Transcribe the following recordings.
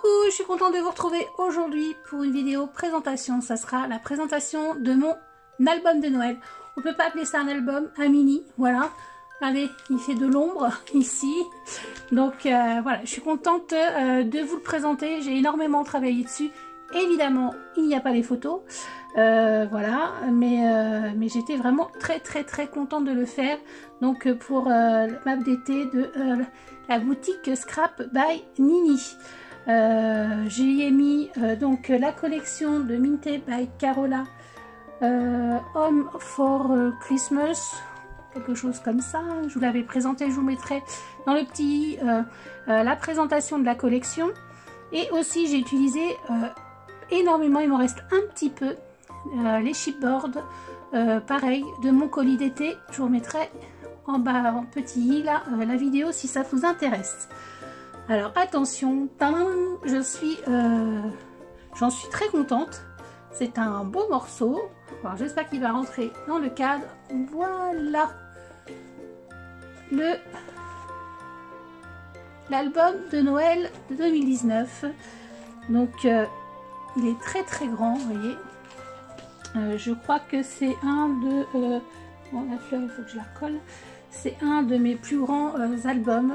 Coucou, je suis contente de vous retrouver aujourd'hui pour une vidéo présentation. Ça sera la présentation de mon album de Noël. On peut pas appeler ça un album, un mini, voilà. Allez, il fait de l'ombre ici. Donc voilà, je suis contente de vous le présenter. J'ai énormément travaillé dessus. Évidemment, il n'y a pas les photos. Voilà, mais j'étais vraiment très contente de le faire. Donc pour la map d'été de la boutique Scrap by Nini. J'y ai mis donc la collection de Minted by Carola, Home for Christmas, quelque chose comme ça. Je vous l'avais présenté, je vous mettrai dans le petit la présentation de la collection. Et aussi j'ai utilisé énormément, il m'en reste un petit peu, les chipboards, pareil, de mon colis d'été. Je vous remettrai en bas en petit là la vidéo si ça vous intéresse. Alors attention, j'en suis très contente. C'est un beau morceau. Alors j'espère qu'il va rentrer dans le cadre. Voilà l'album de Noël de 2019. Donc il est très grand, vous voyez. Je crois que c'est un de bon, la fleur, il faut que je la colle. C'est un de mes plus grands albums.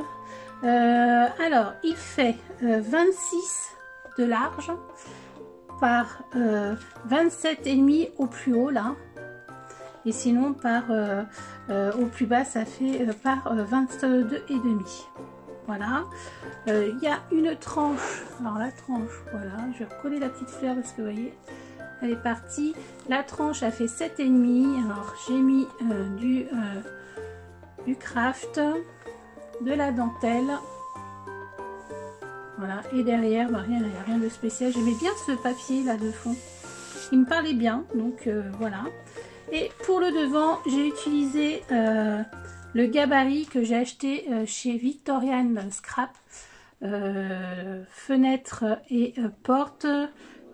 Alors il fait 26 de large par 27,5 au plus haut là, et sinon par au plus bas ça fait par 22,5. Voilà. Il y a une tranche. Alors la tranche, voilà, je vais recoller la petite fleur parce que vous voyez elle est partie. La tranche a fait 7,5. Alors j'ai mis du craft, de la dentelle, voilà, et derrière bah, rien de spécial. J'aimais bien ce papier là de fond, il me parlait bien, donc voilà. Et pour le devant j'ai utilisé le gabarit que j'ai acheté chez Victorian Scrap, fenêtre et porte,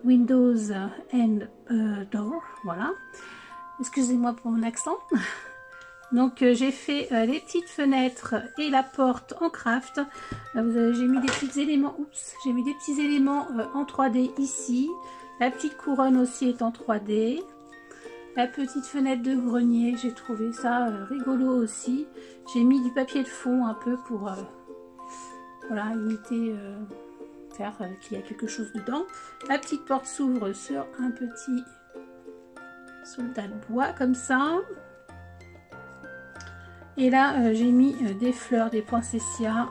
windows and door, voilà, excusez-moi pour mon accent. Donc j'ai fait les petites fenêtres et la porte en craft. J'ai mis des petits éléments, j'ai mis des petits éléments en 3D ici. La petite couronne aussi est en 3D. La petite fenêtre de grenier, j'ai trouvé ça rigolo aussi. J'ai mis du papier de fond un peu pour voilà, imiter, faire qu'il y a quelque chose dedans. La petite porte s'ouvre sur un petit soldat de bois comme ça. Et là j'ai mis des fleurs, des poinsettias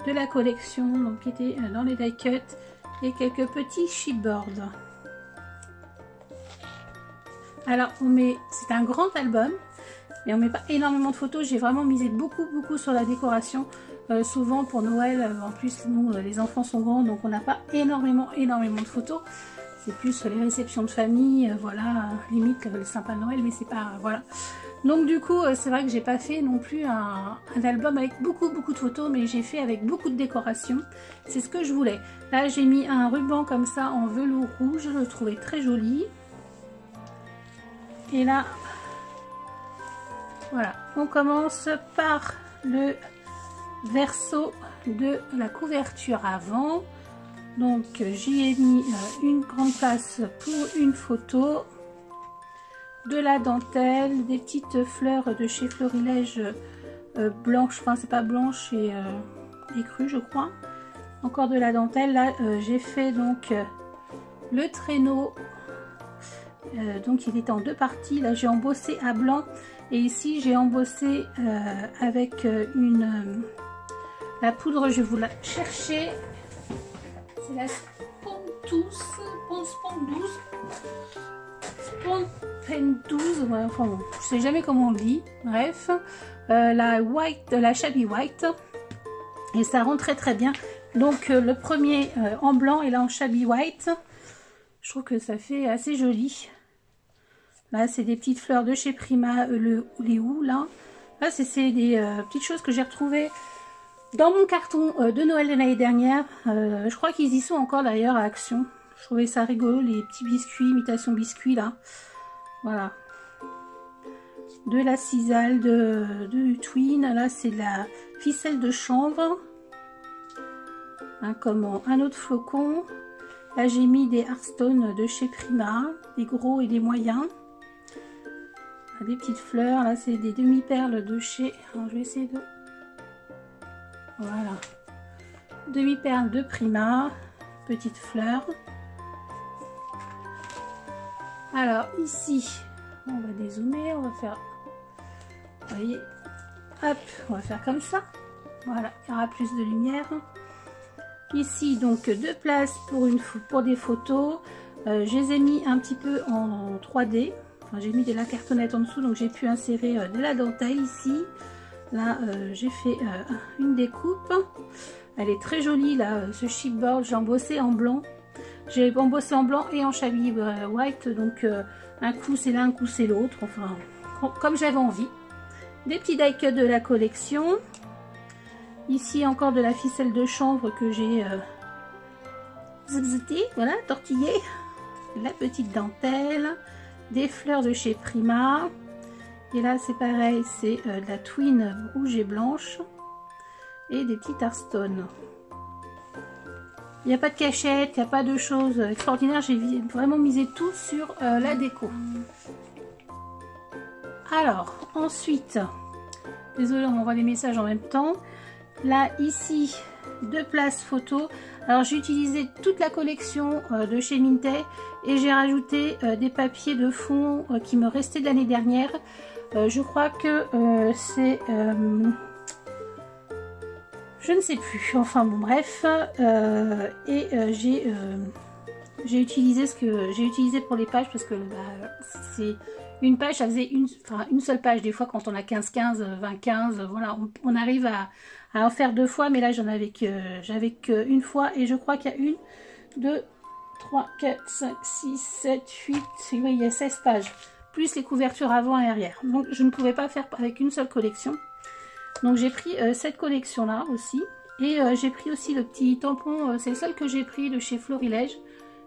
de la collection, donc qui étaient dans les die cut, et quelques petits chipboards. Alors on met, c'est un grand album mais on met pas énormément de photos. J'ai vraiment misé beaucoup sur la décoration. Souvent pour Noël, en plus nous les enfants sont grands, donc on n'a pas énormément de photos. C'est plus les réceptions de famille, voilà, limite le sympa de Noël, mais c'est pas, voilà. Donc du coup c'est vrai que j'ai pas fait non plus un album avec beaucoup de photos, mais j'ai fait avec beaucoup de décoration. C'est ce que je voulais. Là j'ai mis un ruban comme ça en velours rouge, je le trouvais très joli. Et là voilà, on commence par le verso de la couverture avant. Donc j'y ai mis une grande place pour une photo, de la dentelle, des petites fleurs de chez Florilège blanches, enfin c'est pas blanche et crues je crois. Encore de la dentelle. Là j'ai fait donc le traîneau, donc il était en deux parties. Là j'ai embossé à blanc, et ici j'ai embossé avec la poudre, je vais vous la chercher, c'est la Spendouze, ouais, enfin bon, je sais jamais comment on le dit, bref, la Shabby White, et ça rend très bien. Donc le premier en blanc et là en Shabby White, je trouve que ça fait assez joli. Là c'est des petites fleurs de chez Prima, les houes là c'est des petites choses que j'ai retrouvées dans mon carton de Noël de l'année dernière. Je crois qu'ils y sont encore d'ailleurs à Action. Je trouvais ça rigolo, les petits biscuits, imitation biscuits là. Voilà. De la cisale de Twin. Là c'est de la ficelle de chanvre. un autre flocon. Là j'ai mis des Hearthstone de chez Prima, des gros et des moyens. Des petites fleurs, là c'est des demi-perles de chez... Alors je vais essayer de... Voilà. Demi-perles de Prima, petites fleurs. Alors ici, on va dézoomer, on va faire... Vous voyez, hop, on va faire comme ça. Voilà, il y aura plus de lumière. Ici donc 2 places pour des photos. Je les ai mis un petit peu en 3D. Enfin, j'ai mis de la cartonnette en dessous, donc j'ai pu insérer de la dentelle ici. Là j'ai fait une découpe. Elle est très jolie là, ce chipboard. J'ai embossé en blanc. J'ai embossé en blanc et en chablis white. Donc un coup c'est l'un, un coup c'est l'autre. Enfin, comme j'avais envie. Des petits die cuts de la collection. Ici encore de la ficelle de chanvre que j'ai zipzité, voilà, tortillé. La petite dentelle, des fleurs de chez Prima. Et là c'est pareil, c'est de la twin rouge et blanche. Et des petits Hearthstone. Il n'y a pas de cachette, il n'y a pas de choses extraordinaires. J'ai vraiment misé tout sur la déco. Alors, ensuite, désolé, on m'envoie des messages en même temps. Là, ici, 2 places photos. Alors, j'ai utilisé toute la collection de chez Minté et j'ai rajouté des papiers de fond qui me restaient de l'année dernière. Je crois que c'est... je ne sais plus. Enfin, bon, bref. J'ai utilisé ce que j'ai utilisé pour les pages parce que bah, c'est... Une page, ça faisait une seule page. Des fois, quand on a 15-15, 20-15, voilà, on arrive à en faire 2 fois. Mais là, j'avais qu'une fois. Et je crois qu'il y a 1, 2, 3, 4, 5, 6, 7, 8. Oui, il y a 16 pages. Plus les couvertures avant et arrière. Donc, je ne pouvais pas faire avec une seule collection. Donc, j'ai pris cette collection-là aussi. Et j'ai pris aussi le petit tampon. C'est le seul que j'ai pris de chez Florilège.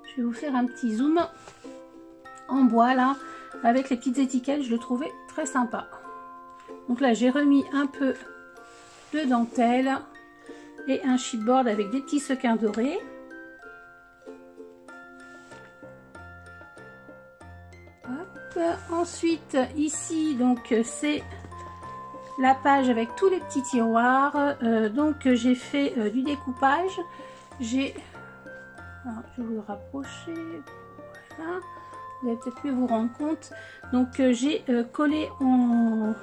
Je vais vous faire un petit zoom en bois, là. Avec les petites étiquettes, je le trouvais très sympa. Donc là, j'ai remis un peu de dentelle et un chipboard avec des petits sequins dorés. Hop. Ensuite, ici, donc c'est la page avec tous les petits tiroirs. Donc j'ai fait du découpage. Je vais vous rapprocher. Voilà. Vous allez peut-être mieux vous rendre compte. Donc j'ai collé en...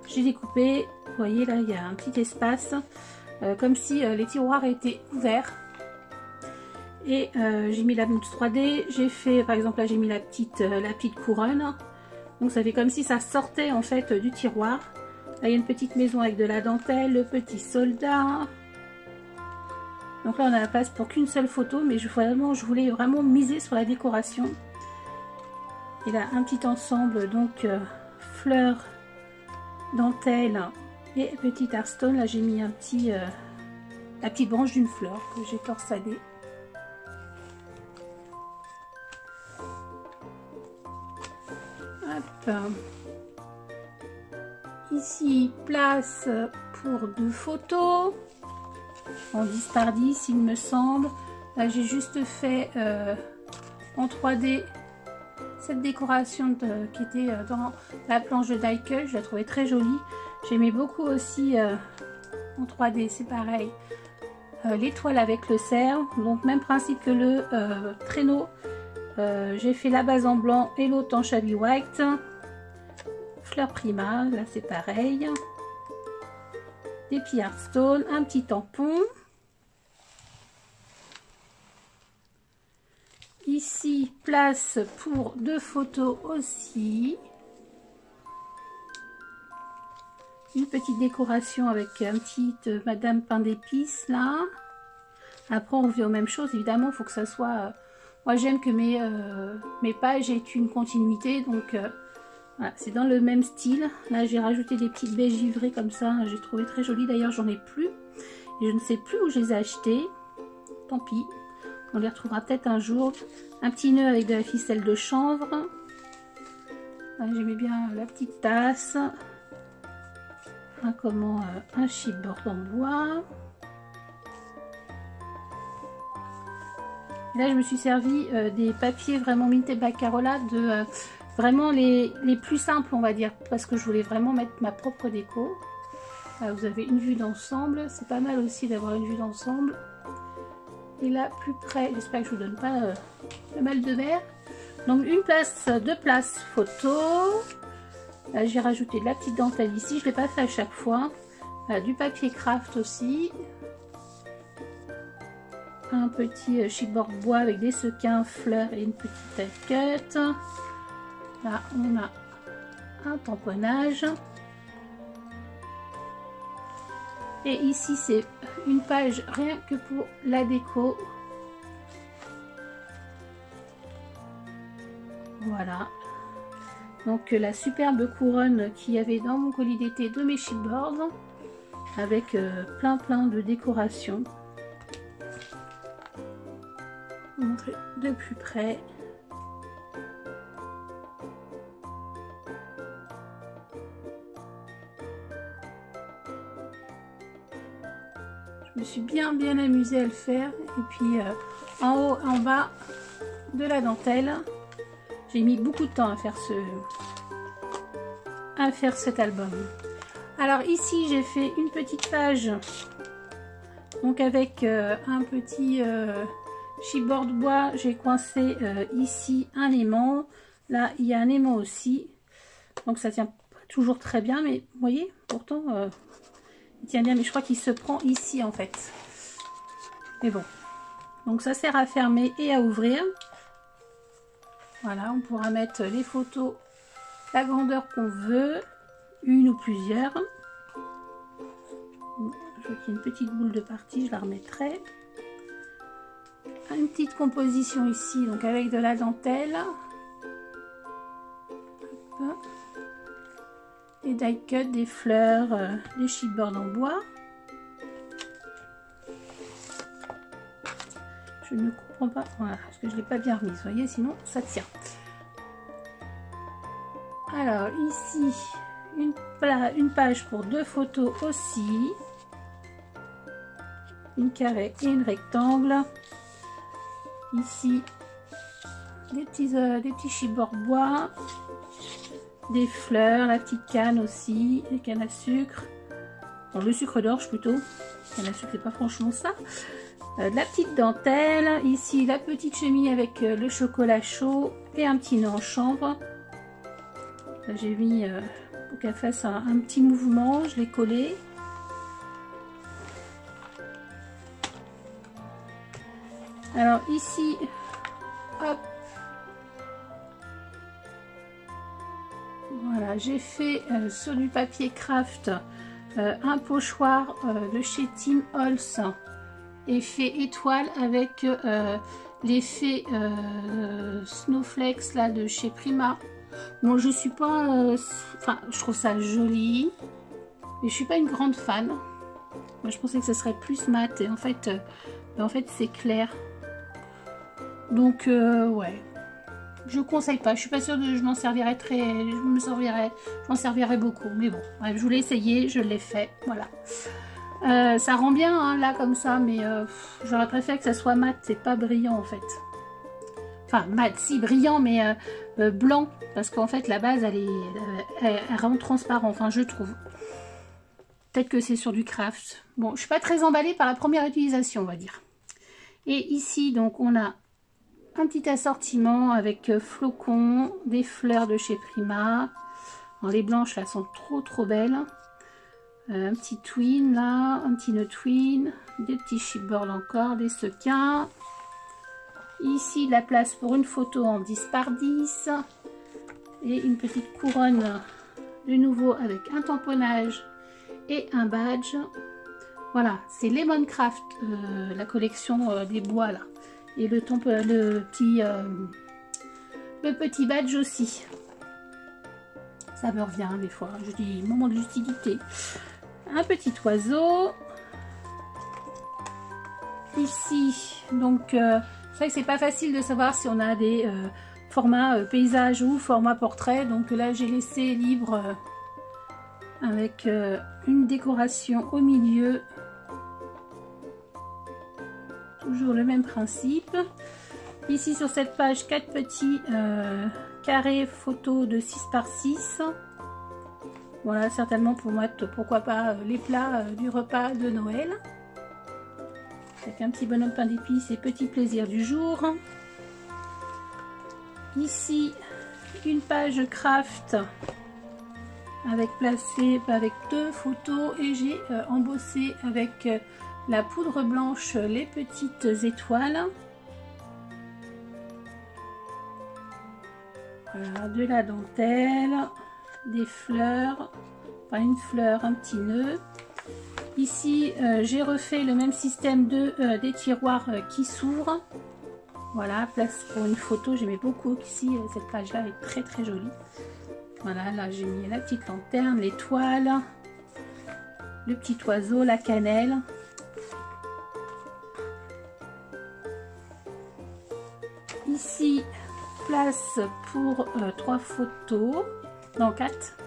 J'ai découpé, vous voyez là il y a un petit espace, comme si les tiroirs étaient ouverts. Et j'ai mis la mousse 3D, j'ai fait par exemple là j'ai mis la petite couronne. Donc ça fait comme si ça sortait en fait du tiroir. Là il y a une petite maison avec de la dentelle, le petit soldat. Donc là on a la place pour qu'une seule photo, mais je voulais vraiment miser sur la décoration. Et là un petit ensemble donc fleurs, dentelle et petit Hearthstone. Là j'ai mis un petit la petite branche d'une fleur que j'ai torsadée. Hop. Ici place pour 2 photos en 10 par 10 il me semble. Là j'ai juste fait en 3D cette décoration qui était dans la planche de die cut. Je la trouvais très jolie. J'aimais beaucoup aussi en 3D, c'est pareil, l'étoile avec le cerf. Donc même principe que le traîneau. J'ai fait la base en blanc et l'autre en chablis white. Fleur Prima, là c'est pareil. Des petits Hearthstone, un petit tampon. Ici, place pour 2 photos aussi. Une petite décoration avec un petit Madame Pain d'épices là. Après, on revient aux mêmes choses. Évidemment, il faut que ça soit... moi, j'aime que mes pages aient une continuité. Donc, voilà, c'est dans le même style. Là, j'ai rajouté des petites baies givrées comme ça. J'ai trouvé très joli. D'ailleurs, j'en ai plus. Et je ne sais plus où je les ai achetées. Tant pis. On les retrouvera peut-être un jour. Un petit nœud avec de la ficelle de chanvre. J'aimais bien la petite tasse. Un chipboard en bois. Là je me suis servi des papiers vraiment Minthe Baccarola, de vraiment les plus simples on va dire, parce que je voulais vraiment mettre ma propre déco. Là, vous avez une vue d'ensemble, c'est pas mal aussi d'avoir une vue d'ensemble. Et là plus près, j'espère que je vous donne pas le mal de mer. Donc une place, deux places photo. Là j'ai rajouté de la petite dentelle ici, je l'ai pas fait à chaque fois. Là, du papier craft aussi. Un petit chipboard bois avec des sequins, fleurs et une petite taquette. Là on a un tamponnage. Et ici c'est une page rien que pour la déco. Voilà. Donc la superbe couronne qu'il y avait dans mon colis d'été de mes chipboards. Avec plein de décorations. Je vais vous montrer de plus près. Je me suis bien amusée à le faire. Et puis en haut, en bas de la dentelle, j'ai mis beaucoup de temps à faire cet album. Alors ici j'ai fait une petite page donc avec un petit chipboard bois. J'ai coincé ici un aimant, là il y a un aimant aussi, donc ça tient pas toujours très bien, mais vous voyez pourtant il tient bien, mais je crois qu'il se prend ici en fait. Mais bon, donc ça sert à fermer et à ouvrir. Voilà, on pourra mettre les photos la grandeur qu'on veut, une ou plusieurs. Je vois qu'il y a une petite boule de partie, je la remettrai. Une petite composition ici, donc avec de la dentelle. Hop. Et die cut, des fleurs, des chipboards en bois. Je ne comprends pas, voilà, parce que je ne l'ai pas bien remise, vous voyez, sinon ça tient. Alors ici, une page pour deux photos aussi. Une carré et une rectangle. Ici, des petits chipboards bois. Des fleurs, la petite canne aussi, des cannes à sucre. Bon, le sucre d'orge plutôt. Canne à sucre, c'est pas franchement ça. De la petite dentelle. Ici, la petite chemise avec le chocolat chaud et un petit nœud en chanvre. J'ai mis pour qu'elle fasse un petit mouvement, je l'ai collé. Alors ici, hop, voilà, j'ai fait sur du papier craft un pochoir de chez Tim Holtz, effet étoile avec l'effet snowflakes là de chez Prima. Bon, je suis pas, enfin, je trouve ça joli, mais je suis pas une grande fan. Moi, je pensais que ce serait plus mat et en fait c'est clair. Donc ouais, je conseille pas. Je suis pas sûre de, je m'en servirai beaucoup. Mais bon, bref, je voulais essayer, je l'ai fait, voilà. Ça rend bien hein, là comme ça, mais j'aurais préféré que ça soit mat, c'est pas brillant en fait. Enfin mat, si brillant, mais blanc, parce qu'en fait la base elle rend transparent. Enfin je trouve. Peut-être que c'est sur du craft. Bon, je suis pas très emballée par la première utilisation, on va dire. Et ici donc on a un petit assortiment avec flocons, des fleurs de chez Prima. Alors, les blanches là sont trop belles. Un petit twin là, un petit nœud twin, des petits chipboards encore, des sequins. Ici la place pour une photo en 10 par 10 et une petite couronne de nouveau avec un tamponnage et un badge. Voilà, c'est Lemon Craft, la collection des bois là. Et le petit badge aussi. Ça me revient des fois, je dis moment de lucidité. Un petit oiseau. Ici, donc c'est vrai que c'est pas facile de savoir si on a des formats paysage ou format portrait. Donc là j'ai laissé libre avec une décoration au milieu. Toujours le même principe. Ici sur cette page, 4 petits carrés photos de 6 par 6. Voilà, certainement pour mettre, pourquoi pas, les plats du repas de Noël. Avec un petit bonhomme pain d'épices et petit plaisir du jour. Ici, une page craft avec placé avec 2 photos et j'ai embossé avec la poudre blanche les petites étoiles. Voilà, de la dentelle, des fleurs, enfin une fleur, un petit nœud. Ici, j'ai refait le même système des tiroirs qui s'ouvrent. Voilà, place pour une photo. J'aimais beaucoup ici, cette page-là est très très jolie. Voilà, là j'ai mis la petite lanterne, l'étoile, le petit oiseau, la cannelle. Ici, place pour 3 photos, non 4.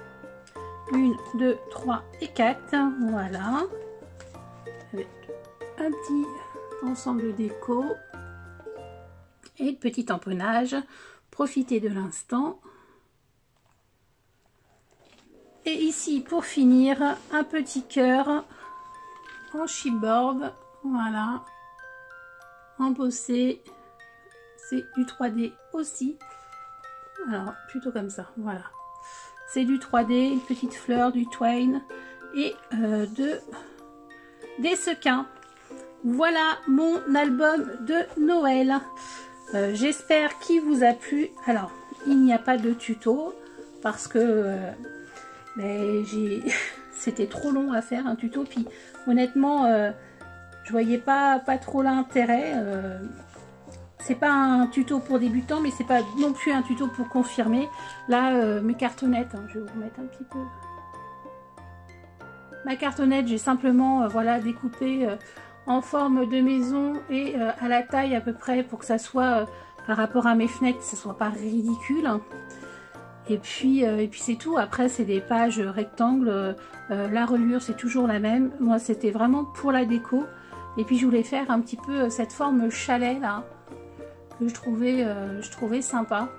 1, 2, 3 et 4. Voilà. Avec un petit ensemble de déco. Et le petit tamponnage. Profitez de l'instant. Et ici, pour finir, un petit cœur en chipboard. Voilà. Embossé. C'est du 3D aussi. Alors, plutôt comme ça. Voilà. C'est du 3D, une petite fleur, du twine et des sequins. Voilà mon album de Noël. J'espère qu'il vous a plu. Alors, il n'y a pas de tuto parce que c'était trop long à faire un tuto. Puis honnêtement, je voyais pas trop l'intérêt. C'est pas un tuto pour débutants, mais c'est pas non plus un tuto pour confirmer. Là, mes cartonnettes, hein, je vais vous remettre un petit peu. Ma cartonnette, j'ai simplement voilà, découpé en forme de maison et à la taille à peu près pour que ça soit, par rapport à mes fenêtres, ça soit pas ridicule. Et puis c'est tout. Après, c'est des pages rectangles. La reliure, c'est toujours la même. Moi, c'était vraiment pour la déco. Et puis, je voulais faire un petit peu cette forme chalet là. Que je trouvais sympa.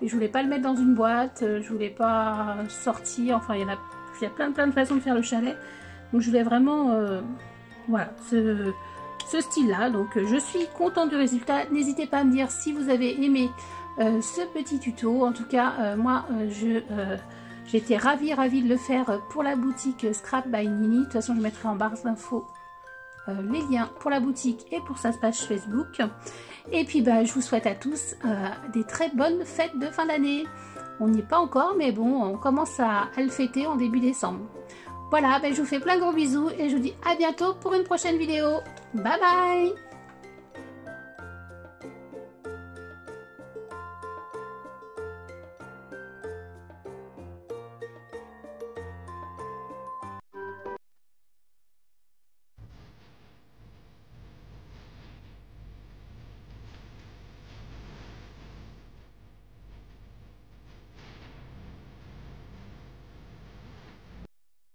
Et je voulais pas le mettre dans une boîte, je voulais pas sortir, enfin il y a plein de façons de faire le chalet. Donc je voulais vraiment voilà, ce style là. Donc je suis contente du résultat. N'hésitez pas à me dire si vous avez aimé ce petit tuto. En tout cas, moi j'étais ravie de le faire pour la boutique Scrap by Nini. De toute façon, je mettrai en barre d'infos les liens pour la boutique et pour sa page Facebook. Et puis je vous souhaite à tous des très bonnes fêtes de fin d'année. On n'y est pas encore, mais bon, on commence à le fêter en début décembre. Voilà, je vous fais plein de gros bisous et je vous dis à bientôt pour une prochaine vidéo. Bye bye!